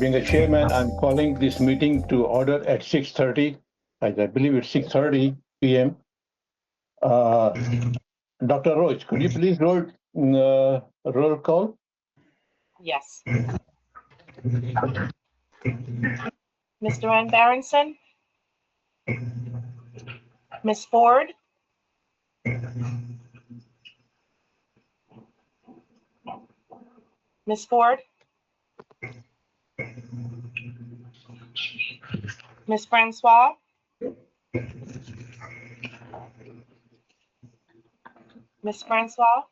Being a chairman, I'm calling this meeting to order at 6:30. I believe it's 6:30 p.m. Dr. Roach, could you please roll call? Yes. Mr. Van Berenson? Ms. Ford? Ms. Ford? Ms. Francois? Ms. Francois?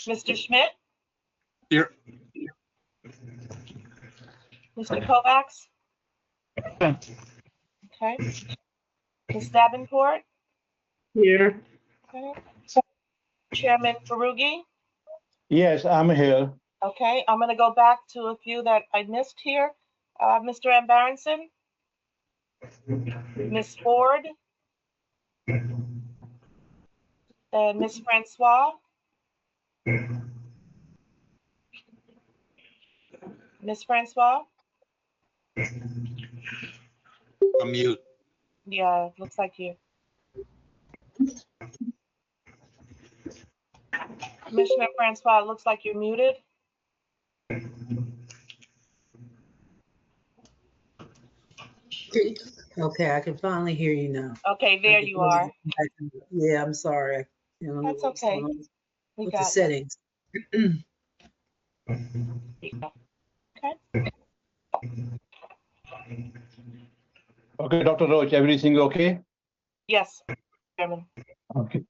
Mr. Schmidt? Here. Mr. Kovacs? Okay. Ms. Davenport? Here. Okay. Chairman Farugi? Yes, I'm here. Okay, I'm going to go back to a few that I missed here. Mr. Van Berenson? Ms. Ford? And Ms. Francois? Ms. Francois? I'm mute. Yeah, it looks like you. Commissioner Francois, it looks like you're muted. Okay, I can finally hear you now. Okay, there you are. Yeah, I'm sorry. I don't know That's what's okay. going on We with the got settings. okay. Okay, Dr. Roach, everything okay? Yes, Chairman. Okay.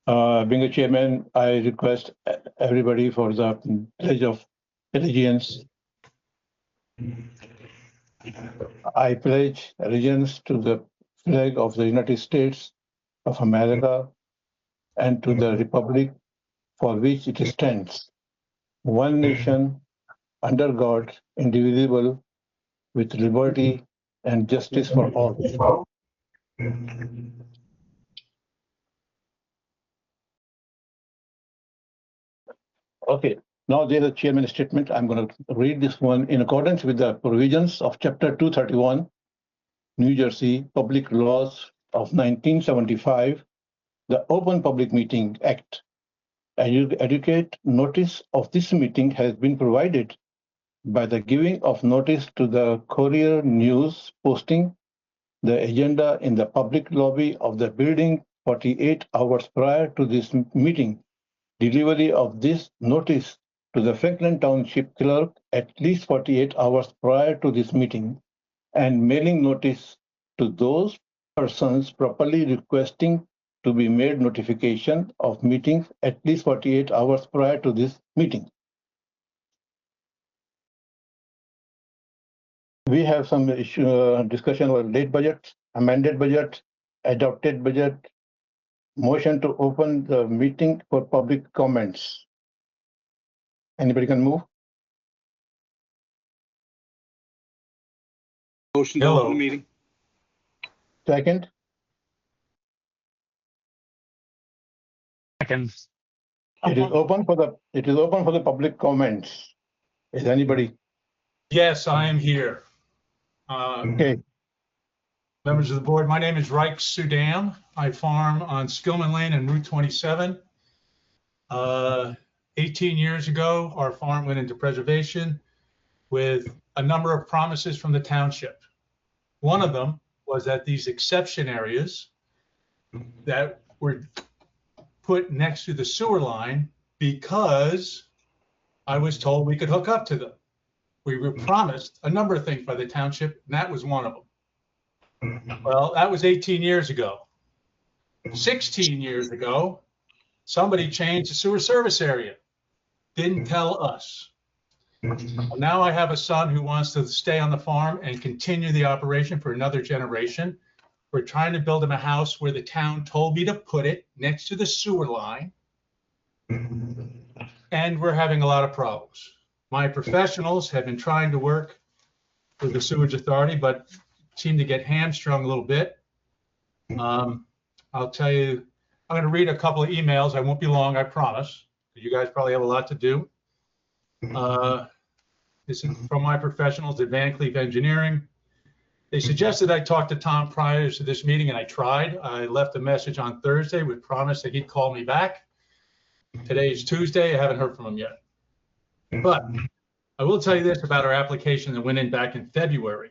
Being a chairman, I request everybody for the pledge of allegiance. I pledge allegiance to the flag of the United States of America and to the republic for which it stands, one nation, under God, indivisible, with liberty and justice for all. Okay, now there's a chairman's statement. I'm going to read this one. In accordance with the provisions of Chapter 231, New Jersey Public Laws of 1975, the Open Public Meeting Act, adequate notice of this meeting has been provided by the giving of notice to the Courier News posting the agenda in the public lobby of the building 48 hours prior to this meeting, delivery of this notice to the Franklin Township clerk at least 48 hours prior to this meeting, and mailing notice to those persons properly requesting to be made notification of meetings at least 48 hours prior to this meeting. We have some discussion about late budget, amended budget, adopted budget, motion to open the meeting for public comments. Anybody can move? Motion to open the meeting. Second? Second. It is open for the public comments. Is anybody? Yes, I am here. Okay. Members of the board, my name is Reich Sudam. I farm on Skillman Lane and Route 27. 18 years ago, our farm went into preservation with a number of promises from the township. One of them was that these exception areas that were put next to the sewer line because I was told we could hook up to them. We were promised a number of things by the township, and that was one of them. Well, that was 18 years ago. 16 years ago, somebody changed the sewer service area. Didn't tell us. Now I have a son who wants to stay on the farm and continue the operation for another generation. We're trying to build him a house where the town told me to put it next to the sewer line. And we're having a lot of problems. My professionals have been trying to work with the sewage authority, but seem to get hamstrung a little bit. I'll tell you, I'm going to read a couple of emails. I won't be long, I promise. You guys probably have a lot to do. This is from my professionals at Van Cleef Engineering. They suggested I talk to Tom prior to this meeting, and I tried. I left a message on Thursday with promise that he'd call me back. Today's Tuesday. I haven't heard from him yet. But I will tell you this about our application that went in back in February.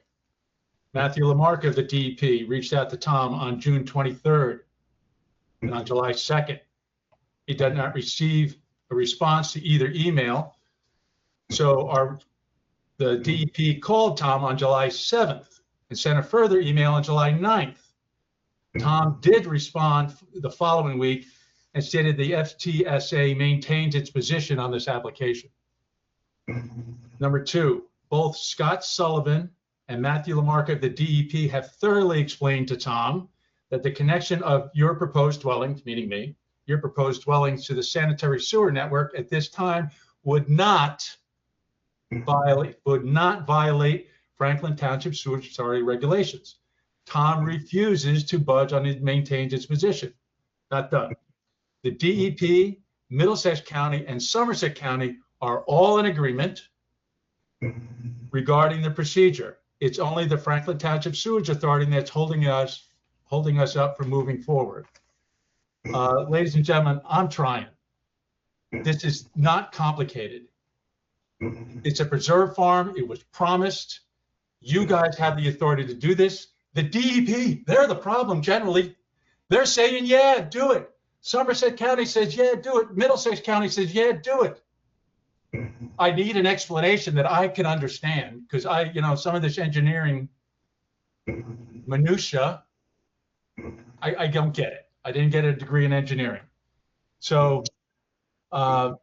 Matthew Lamarca of the DEP reached out to Tom on June 23rd and on July 2nd. He did not receive a response to either email. So the DEP called Tom on July 7th and sent a further email on July 9th. Tom did respond the following week and stated the FTSA maintains its position on this application. Number two, both Scott Sullivan and Matthew Lamarca of the DEP have thoroughly explained to Tom that the connection of your proposed dwellings, meaning me, your proposed dwellings to the sanitary sewer network at this time would not violate Franklin Township sewage authority regulations. Tom refuses to budge on it, maintains its position. Not done. The DEP, Middlesex County, and Somerset County are all in agreement regarding the procedure. It's only the Franklin Township Sewage Authority that's holding us up from moving forward. Ladies and gentlemen, I'm trying. This is not complicated. It's a preserve farm. It was promised. You guys have the authority to do this. The DEP, they're the problem generally. They're saying, yeah, do it. Somerset County says, yeah, do it. Middlesex County says, yeah, do it. I need an explanation that I can understand because some of this engineering minutia, I don't get it. I didn't get a degree in engineering. So tell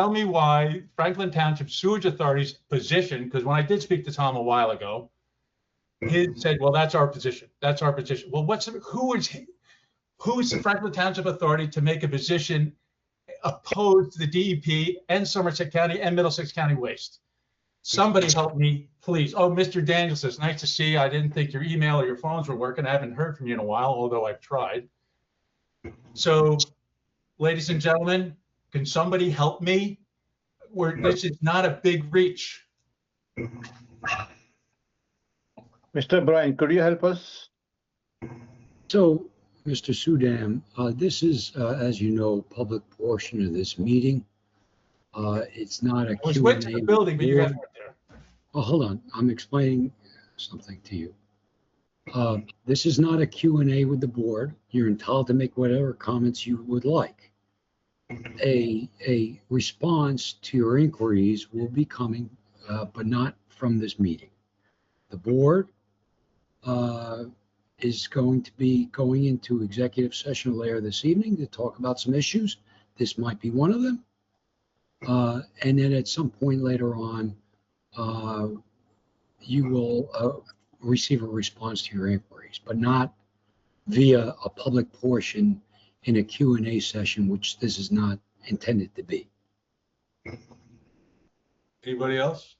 me why Franklin Township Sewage Authority's position, because when I did speak to Tom a while ago, he said, well, that's our position. That's our position. Well, who is the Franklin Township Authority to make a position opposed to the DEP and Somerset County and Middlesex County Waste? Somebody help me, please. Oh, Mr. Daniels says, nice to see you. I didn't think your email or your phones were working. I haven't heard from you in a while, although I've tried. So, ladies and gentlemen, can somebody help me? This is not a big reach. Mr. Brian, could you help us? So, Mr. Sudam, this is, as you know, public portion of this meeting. It's not a I was Q&A. went to the building, but you guys weren't there. Oh, hold on. I'm explaining something to you. This is not a Q&A with the board. You're entitled to make whatever comments you would like. A response to your inquiries will be coming, but not from this meeting. The board is going to be going into executive session later this evening to talk about some issues. This might be one of them. And then at some point later on, you will receive a response to your inquiries, but not via a public portion in a Q&A session, which this is not intended to be. Anybody else?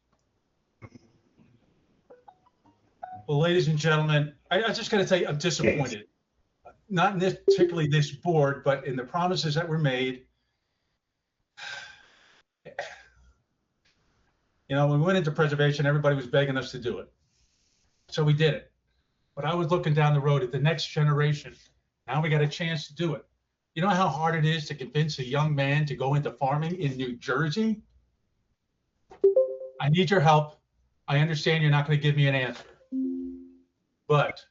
Well, ladies and gentlemen, I just got to tell you, I'm disappointed. Not in this, particularly this board, but in the promises that were made. When we went into preservation, everybody was begging us to do it. So we did it. But I was looking down the road at the next generation. Now we got a chance to do it. You know how hard it is to convince a young man to go into farming in New Jersey? I need your help. I understand you're not going to give me an answer. But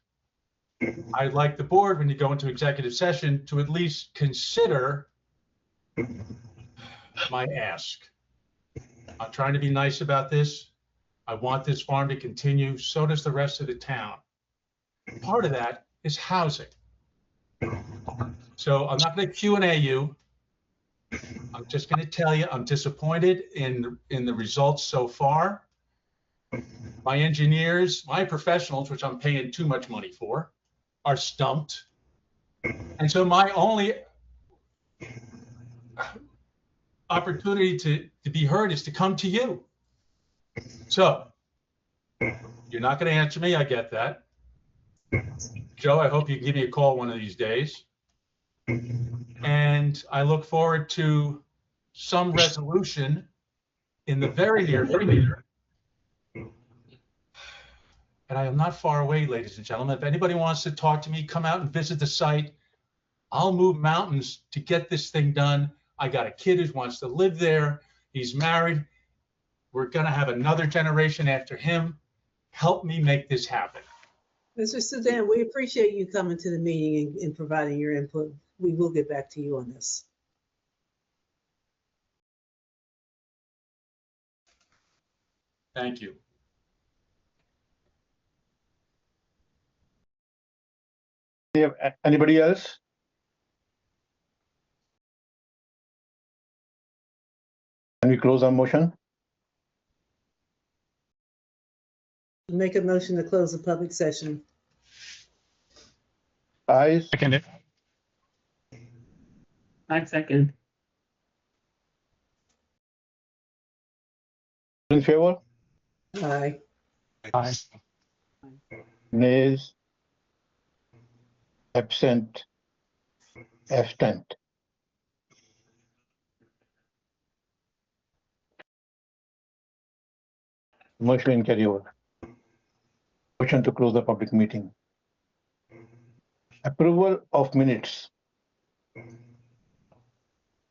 I'd like the board, when you go into executive session, to at least consider my ask. I'm trying to be nice about this. I want this farm to continue. So does the rest of the town. Part of that is housing. So I'm not going to Q&A you. I'm just going to tell you I'm disappointed in the results so far. My engineers, my professionals, which I'm paying too much money for, are stumped. And so my only opportunity to be heard is to come to you. So you're not going to answer me. I get that. Joe, I hope you give me a call one of these days. And I look forward to some resolution in the very near future. And I am not far away, ladies and gentlemen. If anybody wants to talk to me, come out and visit the site. I'll move mountains to get this thing done. I got a kid who wants to live there. He's married. We're going to have another generation after him. Help me make this happen. Mr. Sudan, we appreciate you coming to the meeting and providing your input. We will get back to you on this. Thank you. Anybody else? Can we close our motion? Make a motion to close the public session. Ayes? Second it. I second. In favor? Aye. Aye. Nays? Absent? Abstent? Motion carry over. Motion to close the public meeting. Approval of minutes.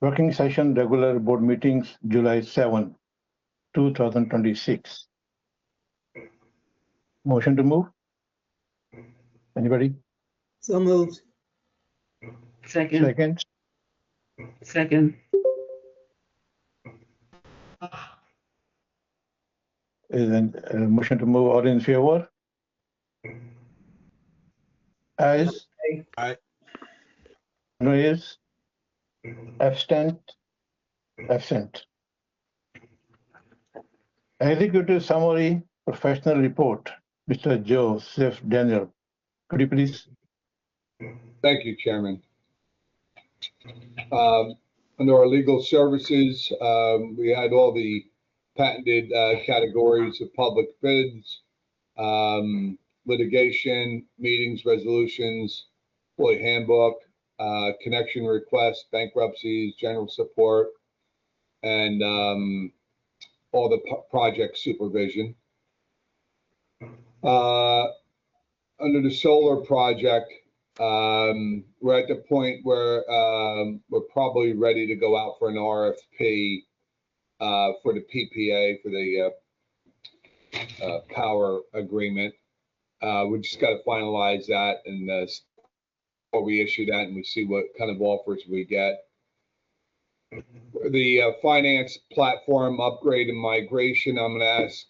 Working session regular board meetings, July 7, 2026. Motion to move? Anybody? So moved. Second. Second? Second. Is a motion to move, all in favor? Ayes? Aye. Nays? Abstent? Absent. Executive summary, professional report, Mr. Joseph Daniel. Could you please? Thank you, Chairman. Under our legal services, we had all the patented categories of public bids, litigation, meetings, resolutions, employee handbook, connection requests, bankruptcies, general support, and all the project supervision. Under the solar project, we're at the point where we're probably ready to go out for an RFP for the PPA, for the power agreement. We just got to finalize that, and before we issue that, and we see what kind of offers we get. The finance platform upgrade and migration, I'm going to ask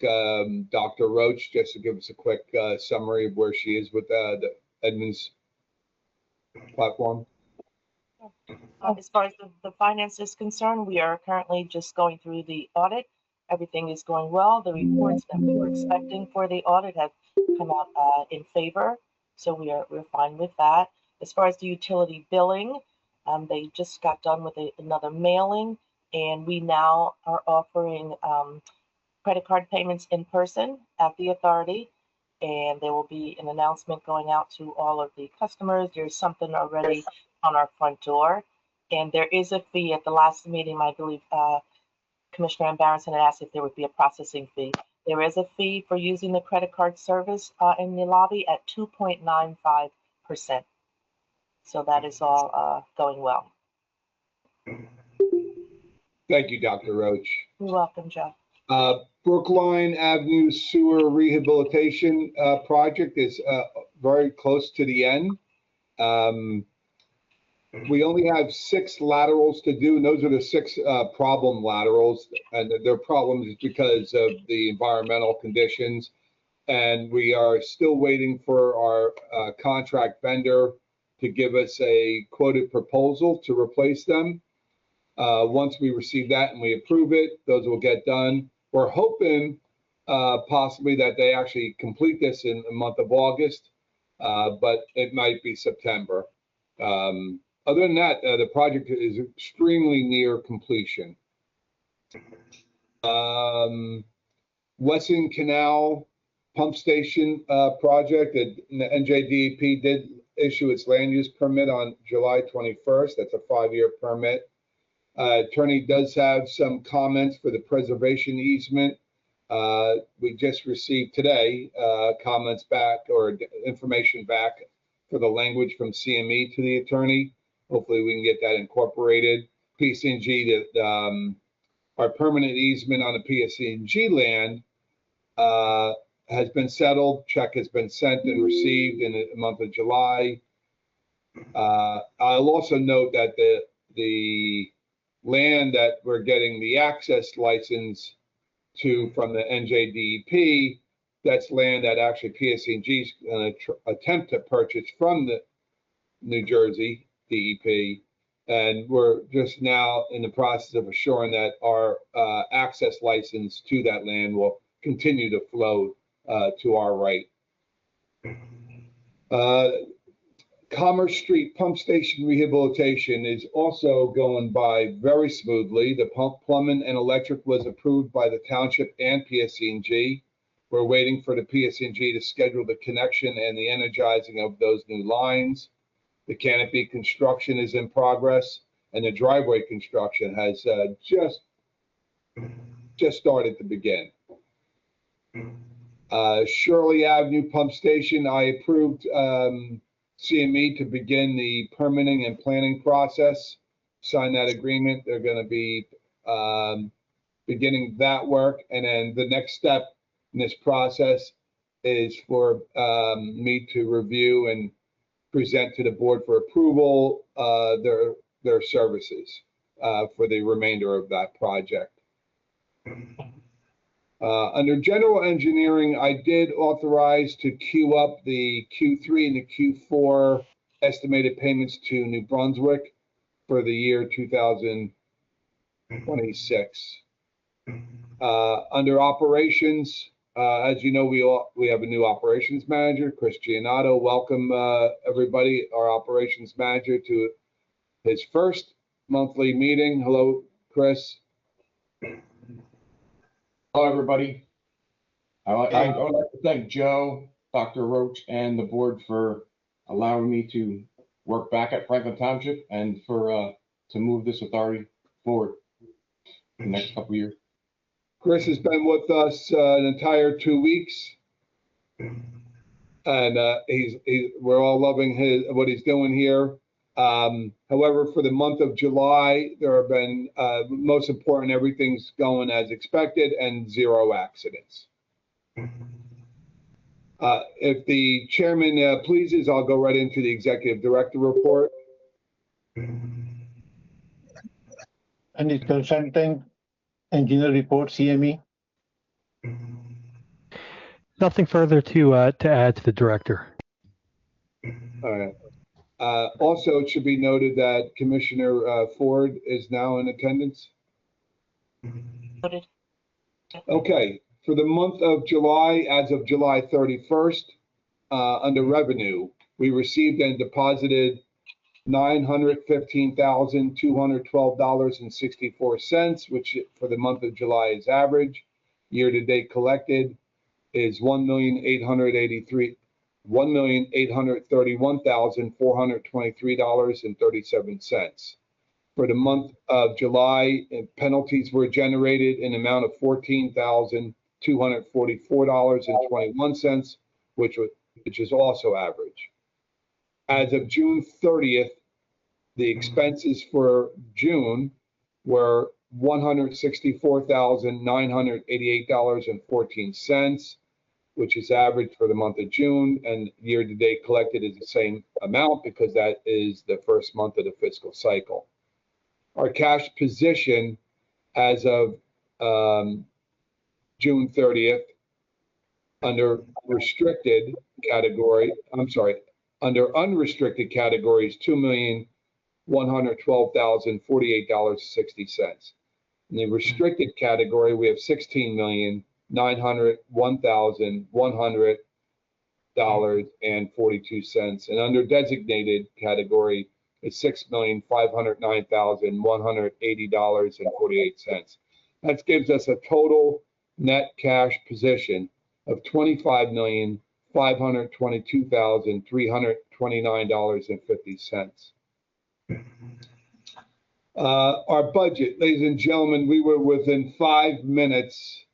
Dr. Roach just to give us a quick summary of where she is with the Edmunds platform. As far as the finance is concerned, we are currently just going through the audit. Everything is going well. The reports that we were expecting for the audit have come out in favor, so we're fine with that. As far as the utility billing, they just got done with another mailing, and we now are offering credit card payments in person at the authority, and there will be an announcement going out to all of the customers. There's something already on our front door, and there is a fee. At the last meeting, I believe Commissioner Ambarenson had asked if there would be a processing fee. There is a fee for using the credit card service in the lobby at 2.95%. So that is all going well. Thank you, Dr. Roach. You're welcome, Joe. Brookline Avenue Sewer Rehabilitation Project is very close to the end. We only have 6 laterals to do, and those are the 6 problem laterals, and their problems is because of the environmental conditions. And we are still waiting for our contract vendor to give us a quoted proposal to replace them. Once we receive that and we approve it, those will get done. We're hoping possibly that they actually complete this in the month of August, but it might be September. Other than that, the project is extremely near completion. Wesson Canal Pump Station project that NJDEP did issue its land use permit on July 21st. That's a 5-year permit. Attorney does have some comments for the preservation easement. We just received today comments back or information back for the language from CME to the attorney. Hopefully we can get that incorporated. PSCNG, our permanent easement on the PSCNG land has been settled. Check has been sent and received in the month of July. I'll also note that the land that we're getting the access license to from the NJDEP, that's land that actually PSCNG is going to attempt to purchase from the New Jersey DEP. And we're just now in the process of assuring that our access license to that land will continue to flow to our right. Commerce Street Pump Station rehabilitation is also going by very smoothly. The pump, plumbing, and electric was approved by the Township and PSCNG. We're waiting for the PSCNG to schedule the connection and the energizing of those new lines. The canopy construction is in progress, and the driveway construction has just started to begin. Shirley Avenue Pump Station, I approved CME to begin the permitting and planning process, sign that agreement. They're going to be beginning that work. And then the next step in this process is for me to review and present to the board for approval their services for the remainder of that project. Under general engineering, I did authorize to queue up the Q3 and the Q4 estimated payments to New Brunswick for the year 2026. Under operations, as you know, we have a new operations manager, Chris Giannato. Welcome everybody, our operations manager, to his first monthly meeting. Hello, Chris. Hello, everybody. I would like to thank Joe, Dr. Roach, and the board for allowing me to work back at Franklin Township and for to move this authority forward in the next couple of years. Chris has been with us an entire 2 weeks, and we're all loving what he's doing here. However, for the month of July, there have been, most important, everything's going as expected and 0 accidents. If the chairman pleases, I'll go right into the executive director report. And the consulting engineer report, CME. Nothing further to add to the director. All right. Also, it should be noted that Commissioner Ford is now in attendance. Noted. Okay, for the month of July, as of July 31st, under revenue, we received and deposited $915,212.64, which for the month of July is average. Year-to-date collected is $1,831,423.37. For the month of July, penalties were generated in amount of $14,244.21, which is also average. As of June 30th, the expenses for June were $164,988.14, which is average for the month of June, and year-to-date collected is the same amount because that is the first month of the fiscal cycle. Our cash position as of June 30th, under restricted category, under unrestricted category is $2,112,048.60. In the restricted category, we have $16,901,100.42, and under designated category is $6,509,180.48. That gives us a total net cash position of $25,486,000. $522,329.50. Our budget, ladies and gentlemen, we were within 5 minutes.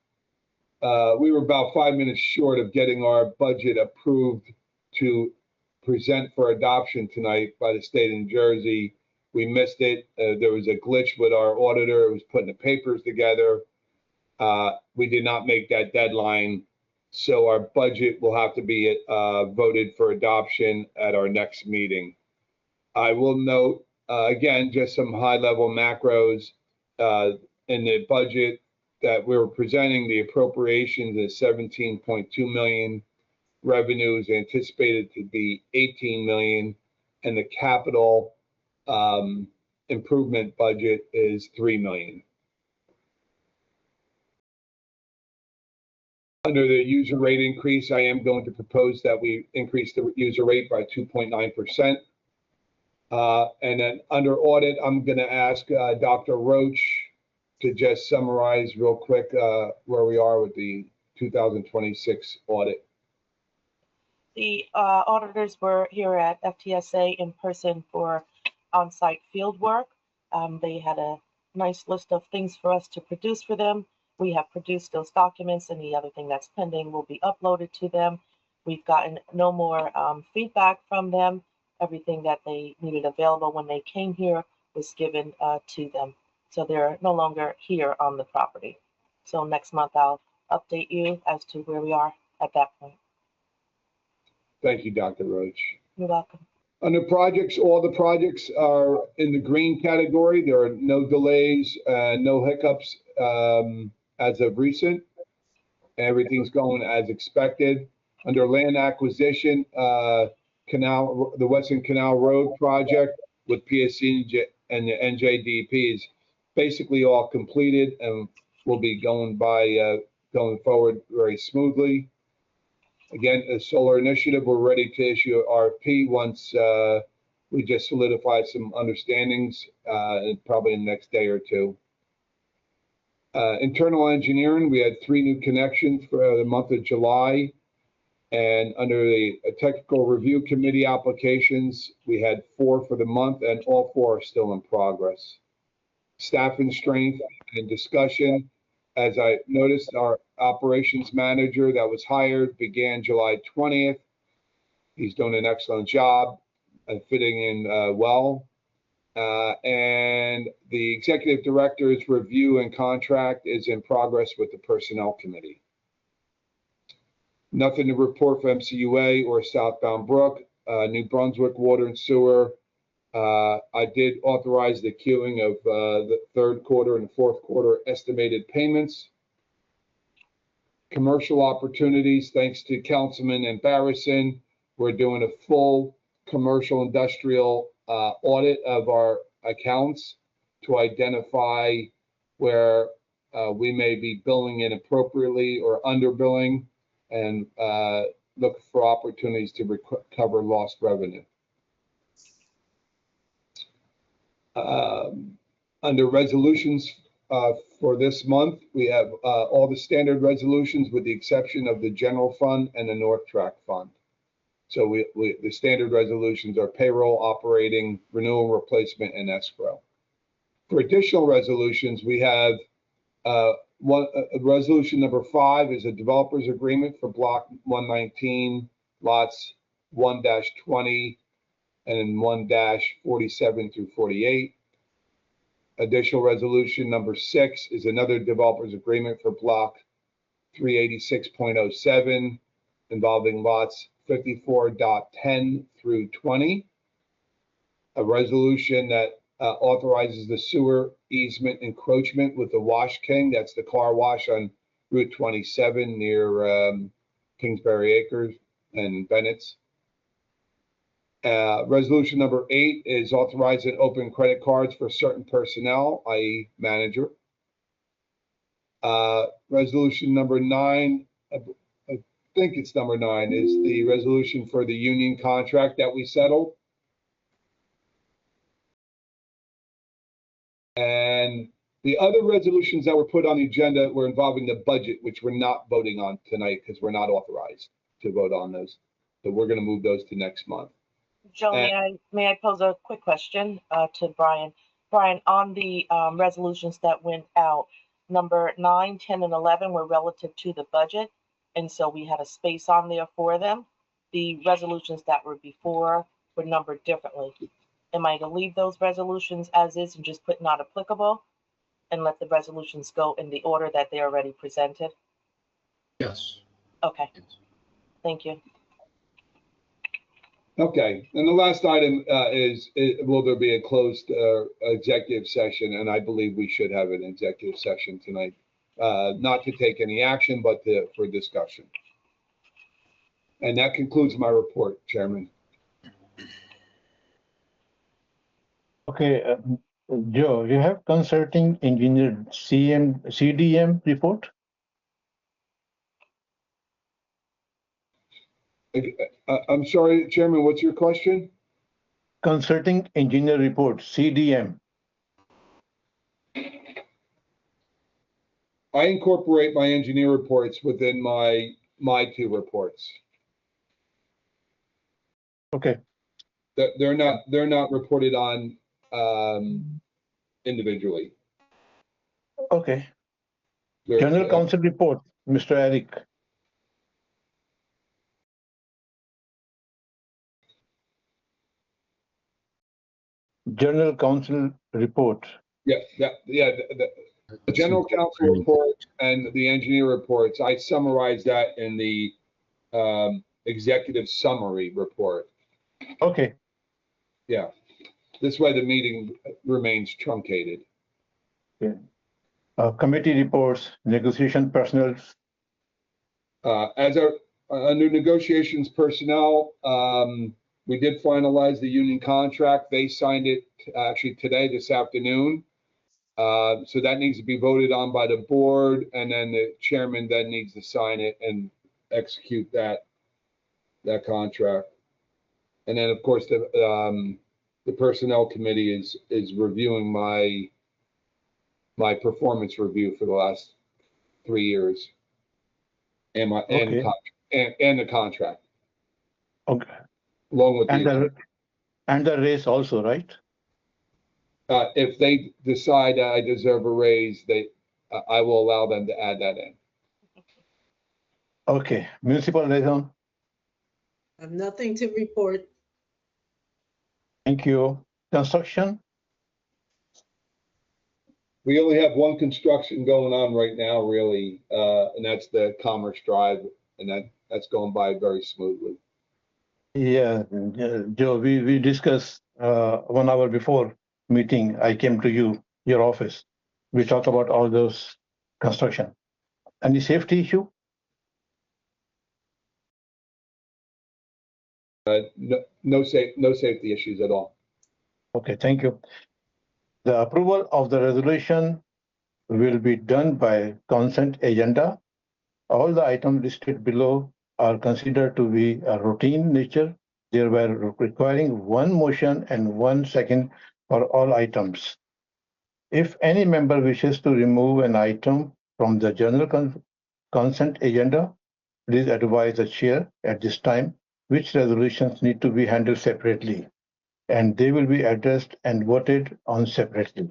We were about 5 minutes short of getting our budget approved to present for adoption tonight by the state of New Jersey. We missed it. There was a glitch with our auditor. It was putting the papers together. We did not make that deadline. So our budget will have to be voted for adoption at our next meeting. I will note, again, just some high-level macros in the budget that we were presenting. The appropriations is 17.2 million. Revenue is anticipated to be 18 million, and the capital improvement budget is 3 million. Under the user rate increase, I am going to propose that we increase the user rate by 2.9%. And then under audit, I'm going to ask Dr. Roach to just summarize real quick where we are with the 2026 audit. The auditors were here at FTSA in person for on-site field work. They had a nice list of things for us to produce for them. We have produced those documents, and the other thing that's pending will be uploaded to them. We've gotten no more feedback from them. Everything that they needed available when they came here was given to them. So they're no longer here on the property. So next month I'll update you as to where we are at that point. Thank you, Dr. Roach. You're welcome. Under projects, all the projects are in the green category. There are no delays, no hiccups as of recent. Everything's going as expected. Under land acquisition, the Western Canal Road project with PSC and the NJDP is basically all completed and will be going forward very smoothly. Again, the solar initiative, we're ready to issue an RFP once we just solidify some understandings, probably in the next day or two. Internal engineering, we had 3 new connections for the month of July. And under the technical review committee applications, we had 4 for the month, and all 4 are still in progress. Staffing strength and discussion. As I noticed, our operations manager that was hired began July 20th. He's doing an excellent job and fitting in well. And the executive director's review and contract is in progress with the personnel committee. Nothing to report for MCUA or Southbound Brook. New Brunswick Water and Sewer. I did authorize the queuing of the 3rd quarter and 4th quarter estimated payments. Commercial opportunities, thanks to Councilman Barrison, we're doing a full commercial industrial audit of our accounts to identify where we may be billing inappropriately or underbilling, and look for opportunities to recover lost revenue. Under resolutions for this month, we have all the standard resolutions with the exception of the general fund and the North Track Fund. So the standard resolutions are payroll, operating, renewal, replacement, and escrow. For additional resolutions, we have resolution number 5 is a developer's agreement for block 119, lots 1-20 and 1-47 through 48. Additional resolution number 6 is another developer's agreement for block 386.07 involving lots 54.10 through 20. A resolution that authorizes the sewer easement encroachment with the Wash King. That's the car wash on Route 27 near Kingsbury Acres and Bennett's. Resolution number 8 is authorizing open credit cards for certain personnel, i.e. manager. Resolution number 9, I think it's number 9, is the resolution for the union contract that we settled. And the other resolutions that were put on the agenda were involving the budget, which we're not voting on tonight because we're not authorized. to vote on those. So we're going to move those to next month. Joe, may I pose a quick question to Brian? Brian, on the resolutions that went out, number 9, 10, and 11 were relative to the budget, and so we had a space on there for them. The resolutions that were before were numbered differently. Am I to leave those resolutions as is and just put not applicable and let the resolutions go in the order that they are already presented? Yes. Okay, thank you. Okay, and the last item is will there be a closed executive session? And I believe we should have an executive session tonight, not to take any action, but for discussion. And that concludes my report, Chairman. Okay, Joe, you have consulting engineer CDM report? I'm sorry, Chairman, what's your question? Consulting engineer report, CDM. I incorporate my engineer reports within my two reports. Okay, They're not reported on individually. okay. They're- General counsel report, Mr. Eric. General counsel report. Yeah. The general counsel report and the engineer reports, I summarize that in the executive summary report. Okay, Yeah. This way the meeting remains truncated. committee reports, negotiation personnel. As under negotiations personnel, we did finalize the union contract. They signed it actually today, this afternoon. So that needs to be voted on by the board, and then the chairman then needs to sign it and execute that contract. And then, of course, the personnel committee is reviewing my performance review for the last 3 years, and the contract, Okay, along with and the race also, right? if they decide I deserve a raise, I will allow them to add that in. Okay, municipal liaison. I have nothing to report. Thank you. Construction. We only have one construction going on right now, really, and that's the Commerce Drive, and that's going by very smoothly. Yeah, Joe, we discussed 1 hour before meeting. I came to your office. We talked about all those construction. Any safety issue? No safety issues at all. Okay, thank you. The approval of the resolution will be done by consent agenda. All the items listed below are considered to be a routine nature, thereby requiring one motion and 1 second for all items. If any member wishes to remove an item from the general consent agenda, please advise the chair at this time which resolutions need to be handled separately, and they will be addressed and voted on separately.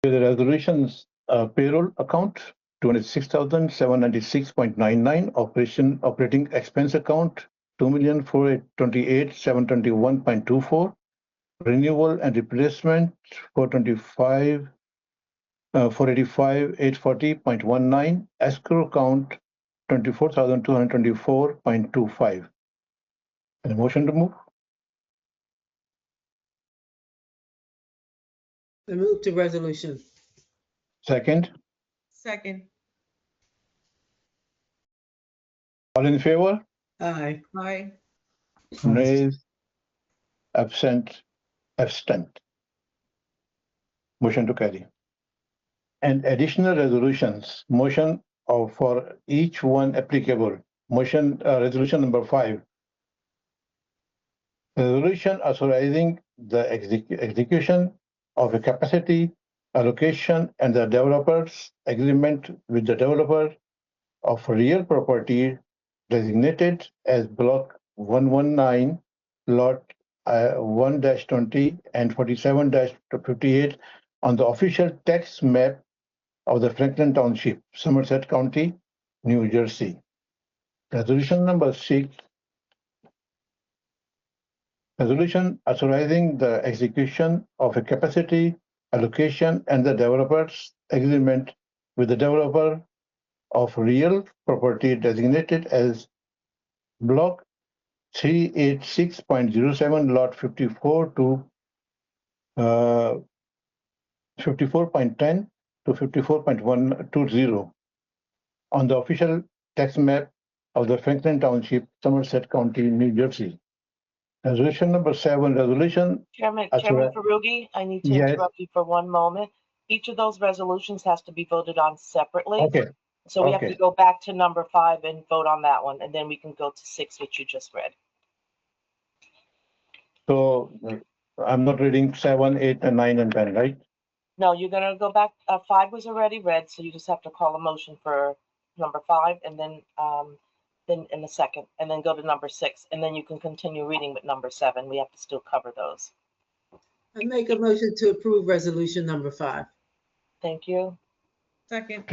The resolutions payroll account 26,796.99, operating expense account 2,428,721.24, renewal and replacement 485,840.19, escrow account 24,224.25. And motion to move? I move to resolution. Second, Second. all in favor? Aye. Aye. Nays, absent. Motion to carry. And additional resolutions, motion for each one applicable. Resolution number 5. Resolution authorizing the execution of a capacity allocation and the developer's agreement with the developer of real property designated as block 119, lot 1-20 and 47-58 on the official tax map of the Franklin Township, Somerset County, New Jersey. Resolution number 6. Resolution authorizing the execution of a capacity allocation and the developer's agreement with the developer of real property designated as block 386.07 lot 54 to 54.10 to 54.120 on the official tax map of the Franklin Township, Somerset County, New Jersey. Resolution number 7, resolution. Chairman Farugi, I need to Yes. interrupt you for one moment. Each of those resolutions has to be voted on separately. Okay, So we have okay. to go back to number 5 and vote on that one, and then we can go to 6, which you just read. So I'm not reading 7, 8, and 9, and 10, right? No, you're gonna go back, 5 was already read, so you just have to call a motion for number 5, and then in a second, and then go to number 6, and then you can continue reading with number 7. We have to still cover those. I make a motion to approve resolution number 5. Thank you. Second.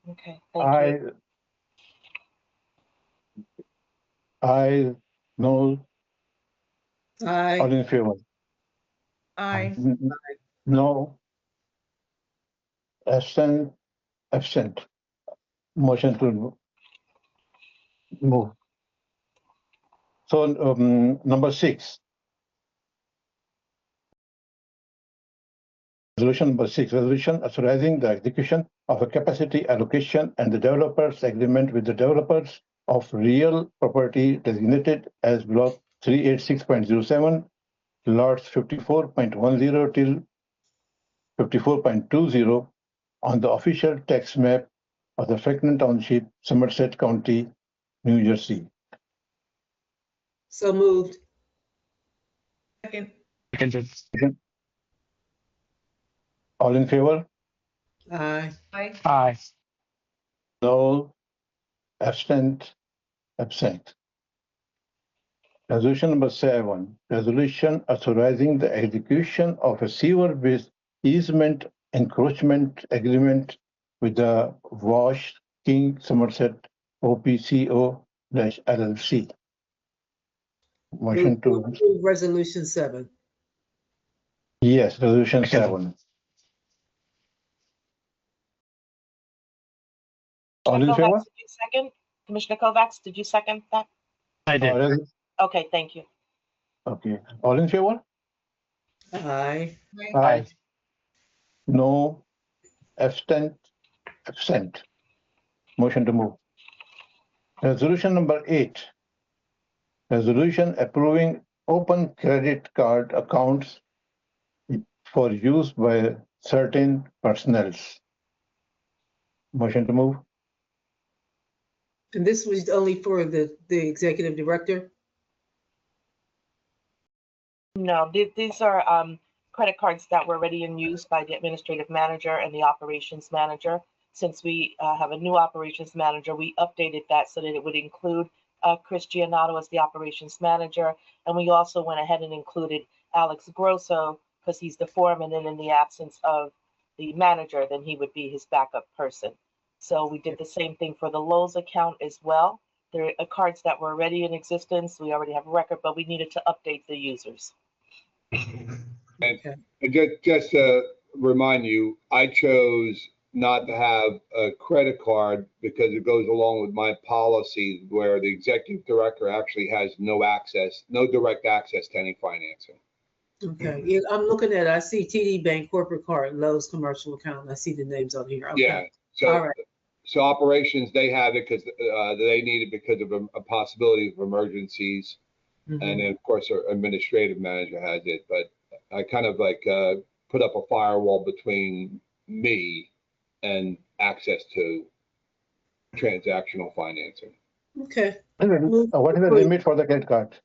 Okay, thank you. I no, Aye. all in favor. Aye. No. Absent. Motion to move. So number 6. Resolution number 6, resolution authorizing the execution of a capacity allocation and the developer's agreement with the developers of real property designated as block 386.07, lots 54.10 till 54.20 on the official tax map of the Franklin Township, Somerset County, New Jersey. So moved. Second. All in favor? Aye. Aye. No. Absent. Resolution number 7, resolution authorizing the execution of a sewer-based easement encroachment agreement with the Wash King Somerset OPCO-LLC. Motion Move to, approve resolution 7. yes, resolution 7. All in favor? Did you second? Commissioner Kovacs, did you second that? I did. Okay, thank you. Okay, all in favor? Aye. Aye. No. Absent. Motion to move. Resolution number 8. Resolution approving open credit card accounts for use by certain personnels. Motion to move. And this was only for the executive director? No, these are credit cards that were already in use by the administrative manager and the operations manager. Since we have a new operations manager, we updated that so that it would include Chris Giannato as the operations manager. And we also went ahead and included Alex Grosso because he's the foreman, and in the absence of the manager, then he would be his backup person. So we did the same thing for the Lowe's account as well. There are cards that were already in existence. We already have a record, but we needed to update the users. And just to remind you, I chose not to have a credit card because it goes along with my policy where the executive director actually has no direct access to any financing. Okay, yeah, I'm looking at it. I see TD Bank corporate card, Lowe's commercial account. I see the names on here. Okay. Yeah. So, all right. So operations, they have it because they need it because of a possibility of emergencies. Mhm. And then of course our administrative manager has it, but I kind of like put up a firewall between me and access to transactional financing. Okay. What is the limit for the credit card?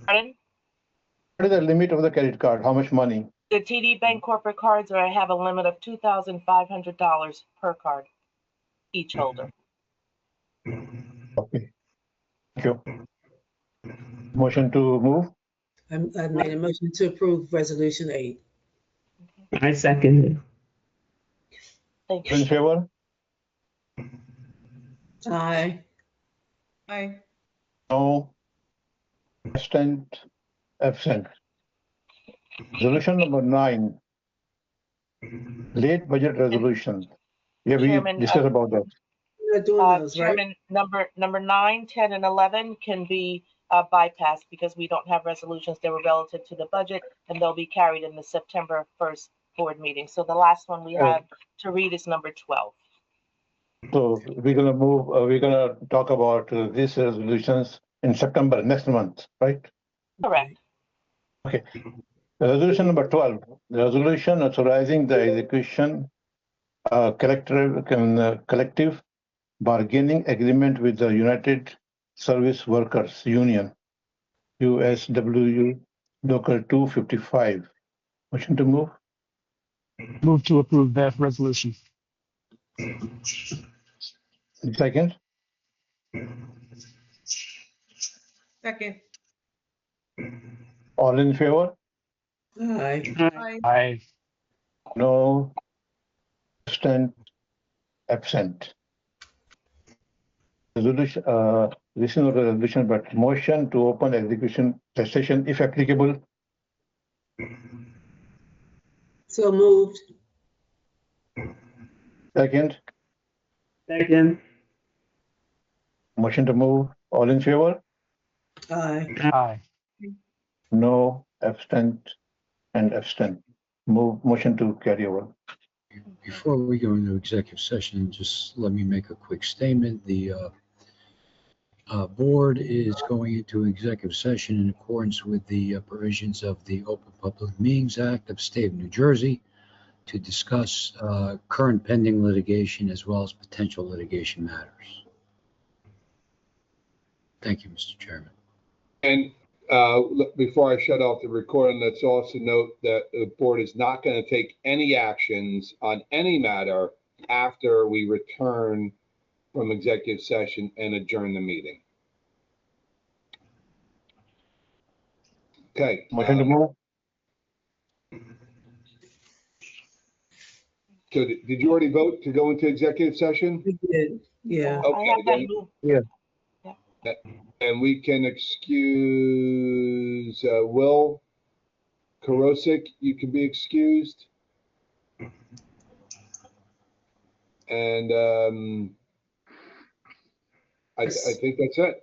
Pardon? What is the limit of the credit card? How much money? The TD Bank corporate cards are, I have a limit of $2,500 per card, each holder. Okay. Thank you. Motion to move. I made a motion to approve Resolution 8. I second it. Thank In you. favor? Aye. Aye. No. Absent. Resolution number 9, late budget resolution. Yeah, we Chairman, discussed about that. We're not doing those, right? Chairman, number 9, 10, and 11 can be bypassed because we don't have resolutions. They were relative to the budget, and they'll be carried in the September 1st board meeting. So the last one we have to read is number 12. So we're gonna move, we're gonna talk about these resolutions in September, next month, right? Correct. Okay. Resolution number 12, the resolution authorizing the execution collective bargaining agreement with the United Service Workers Union, USWU Local 255. Motion to move. Move to approve that resolution. Second. Second. All in favor? Aye. Aye. Aye. No. Absent. Resolution, this is not a resolution, but motion to open execution session if applicable. So moved. Second. Second. Motion to move. All in favor? Aye. Aye. No. Absent. Motion to carry over. Before we go into executive session, just let me make a quick statement. The board is going into executive session in accordance with the provisions of the Open Public Meetings Act of the State of New Jersey to discuss current pending litigation as well as potential litigation matters. Thank you, Mr. Chairman. And before I shut off the recording, let's also note that the board is not going to take any actions on any matter after we return from executive session and adjourn the meeting. Okay. Motion to move. So did you already vote to go into executive session? We did. Yeah. I Okay, have that then. move. And we can excuse Will Karosik. You can be excused. And I think that's it.